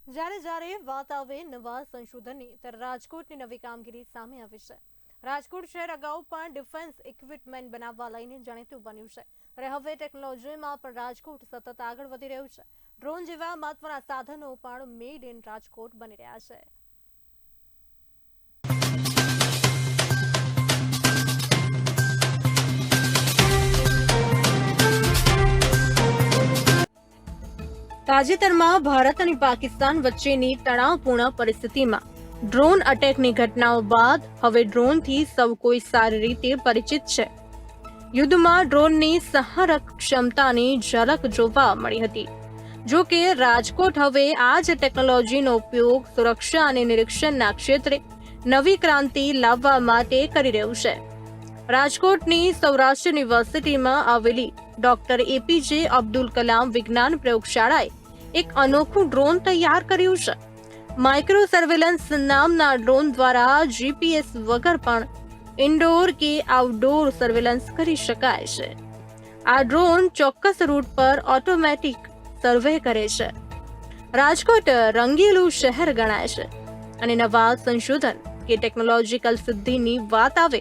જ્યારે જ્યારે વાત આવે નવા સંશોધનની ત્યારે રાજકોટની નવી કામગીરી સામે આવી છે. રાજકોટ શહેર અગાઉ પણ ડિફેન્સ ઇક્વિપમેન્ટ બનાવવા લઈને જાણીતું બન્યું છે, ત્યારે હવે ટેકનોલોજીમાં પણ રાજકોટ સતત આગળ વધી રહ્યું છે. ડ્રોન જેવા મહત્વના સાધનો પણ મેડ ઇન રાજકોટ બની રહ્યા છે. તાજેતરમાં ભારત અને પાકિસ્તાન વચ્ચેની તણાવપૂર્ણ પરિસ્થિતિમાં ડ્રોન અટેકની ઘટનાઓ બાદ હવે ડ્રોનથી સૌ કોઈ સારી રીતે પરિચિત છે. યુદ્ધમાં ડ્રોનની સંહારક ક્ષમતાની ઝલક જોવા મળી હતી. જો કે રાજકોટ હવે આ જ ટેકનોલોજીનો ઉપયોગ સુરક્ષા અને નિરીક્ષણના ક્ષેત્રે નવી ક્રાંતિ લાવવા માટે કરી રહ્યું છે. રાજકોટની સૌરાષ્ટ્ર યુનિવર્સિટીમાં આવેલી ડોક્ટર એપીજે અબ્દુલ કલામ વિજ્ઞાન પ્રયોગશાળાએ એક અનોખું ડ્રોન તૈયાર કર્યું છે. માઇક્રો સર્વેલન્સ નામના ડ્રોન દ્વારા જીપીએસ વગર પણ ઇન્ડોર કે આઉટડોર સર્વેલન્સ કરી શકાય છે. આ ડ્રોન ચોક્કસ રૂટ પર ઓટોમેટિક સર્વે કરે છે. રાજકોટ રંગીલું શહેર ગણાય છે અને નવા સંશોધન કે ટેકનોલોજીકલ સિદ્ધિની વાત આવે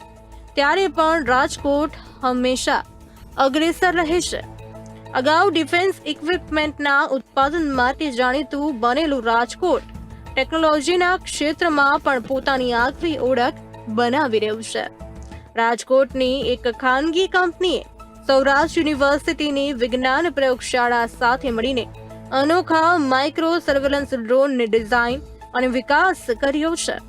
ત્યારે પણ રાજકોટ હંમેશા અગ્રેસર રહે છે. અગાઉ ડિફેન્સ ઇક્વિપમેન્ટના ઉત્પાદન માટે જાણીતું બનેલું રાજકોટ ટેકનોલોજીના ક્ષેત્રમાં પણ પોતાની આગવી ઓળખ બનાવી રહ્યું છે. રાજકોટની એક ખાનગી કંપનીએ સૌરાષ્ટ્ર યુનિવર્સિટીની વિજ્ઞાન પ્રયોગશાળા સાથે મળીને અનોખા માઇક્રો સર્વેલન્સ ડ્રોનની ડિઝાઇન અને વિકાસ કર્યો છે.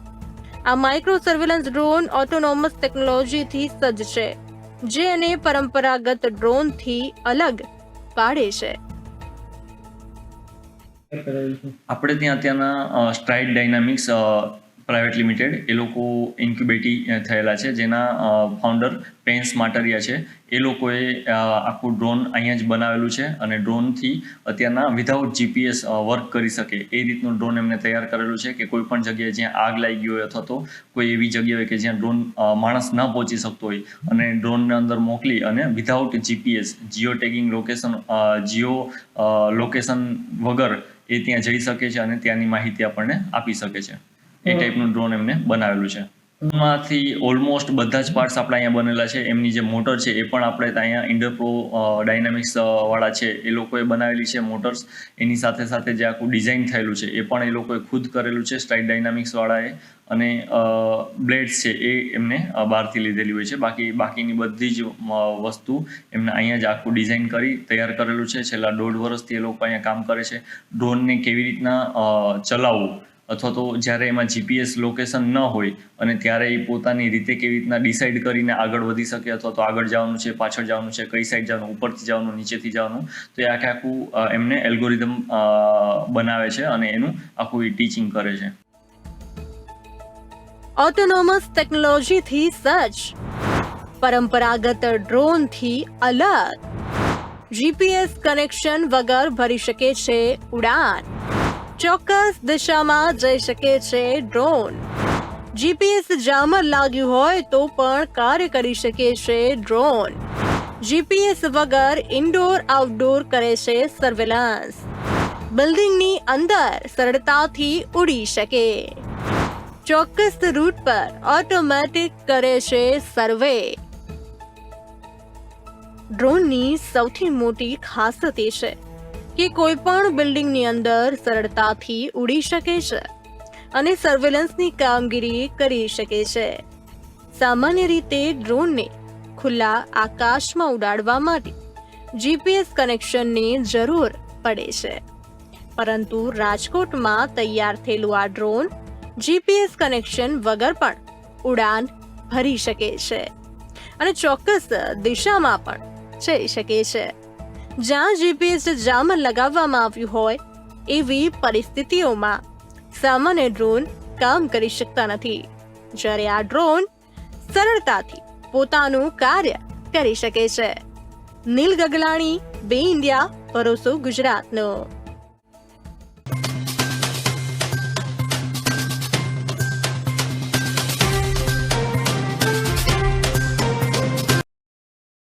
આ માઇક્રો સર્વેલન્સ ડ્રોન ઓટોનોમસ ટેકનોલોજીથી સજ્જ છે, જે એને પરંપરાગત ડ્રોનથી અલગ પાડે છે. આપણે ત્યાં અત્યારના સ્ટ્રાઇડ ડાયનામિક્સ પ્રાઇવેટ લિમિટેડ એ લોકો ઇન્ક્યુબેટી થયેલા છે, જેના ફાઉન્ડર પેન્સ માટરિયા છે. એ લોકોએ આખું ડ્રોન અહીંયા જ બનાવેલું છે અને ડ્રોનથી અત્યારના વિધાઉટ જીપીએસ વર્ક કરી શકે એ રીતનું ડ્રોન એમને તૈયાર કરેલું છે કે કોઈ પણ જગ્યાએ જ્યાં આગ લાગી હોય અથવા તો કોઈ એવી જગ્યા હોય કે જ્યાં ડ્રોન માણસ ન પહોંચી શકતો હોય અને ડ્રોનને અંદર મોકલી અને without GPS Jio tagging location વગર એ ત્યાં જઈ શકે છે અને ત્યાંની માહિતી આપણને આપી શકે છે. એ ટાઈપનું ડ્રોન એમને બનાવેલું છે. માંથી ઓલમોસ્ટ બધા જ પાર્ટ્સ આપણે અહીંયા બનેલા છે. એમની જે મોટર છે એ પણ આપણે અહીંયા ઇન્ડરપ્રો ડાયનામિક્સ વાળા છે એ લોકોએ બનાવેલી છે મોટર્સ. એની સાથે સાથે જે આખું ડિઝાઇન થયેલું છે એ પણ એ લોકોએ ખુદ કરેલું છે સ્ટ્રાઇડ ડાયનામિક્સ વાળાએ. અને બ્લેડ્સ છે એ એમને બહારથી લીધેલી હોય છે. બાકીની બધી જ વસ્તુ એમને અહીંયા જ આખું ડિઝાઇન કરી તૈયાર કરેલું છે. છેલ્લા 1.5 વર્ષથી એ લોકો અહીંયા કામ કરે છે. ડ્રોનને કેવી રીતના ચલાવવું અથવા તો જ્યારે એમાં જીપીએસ લોકેશન ન હોય અને ત્યારે એ પોતાની રીતે કેવી રીતના ડિસાઇડ કરીને આગળ વધી શકે અથવા તો આગળ જવાનું છે, પાછળ જવાનું છે, કઈ સાઈડ જવાનું, ઉપરથી જવાનું, નીચેથી જવાનું, તો એ આખું એમને એલ્ગોરિધમ બનાવે છે અને એનું આખું ટીચિંગ કરે છે. ઓટોનોમસ ટેકનોલોજીથી સજ્જ, પરંપરાગત ડ્રોનથી અલગ, જીપીએસ કનેક્શન વગર ભરી શકે છે ઉડાન, ચોક્કસ દિશામાં જઈ શકે છે ડ્રોન, જીપીએસ જામર લાગ્યું હોય તો પણ કાર્ય કરી શકે છે ડ્રોન, જીપીએસ વગર ઇન્ડોર આઉટડોર કરે છે સર્વેલન્સ, બિલ્ડિંગની અંદર સરળતાથી ઉડી શકે, ચોક્કસ રૂટ પર ઓટોમેટિક કરે છે સર્વે. ડ્રોનની સૌથી મોટી ખાસિયત એ છે કે કોઈ પણ બિલ્ડિંગની અંદર સરળતાથી ઉડી શકે છે અને સર્વેલન્સની કામગીરી કરી શકે છે. સામાન્ય રીતે ડ્રોનને ખુલ્લા આકાશમાં ઉડાડવા માટે જીપીએસ કનેક્શનની જરૂર પડે છે, પરંતુ રાજકોટમાં તૈયાર થયેલું આ ડ્રોન જીપીએસ કનેક્શન વગર પણ ઉડાન ભરી શકે છે અને ચોક્કસ દિશામાં પણ જઈ શકે છે. જ્યાં જીપીએસ જામર લગાવવામાં આવ્યું હોય એવી પરિસ્થિતિઓમાં સામાન્ય ડ્રોન કામ કરી શકતા નથી, જ્યારે આ ડ્રોન સરળતાથી પોતાનું કાર્ય કરી શકે છે. નીલ ગગલાણી, બે ઇન્ડિયા, ભરોસો ગુજરાતનો.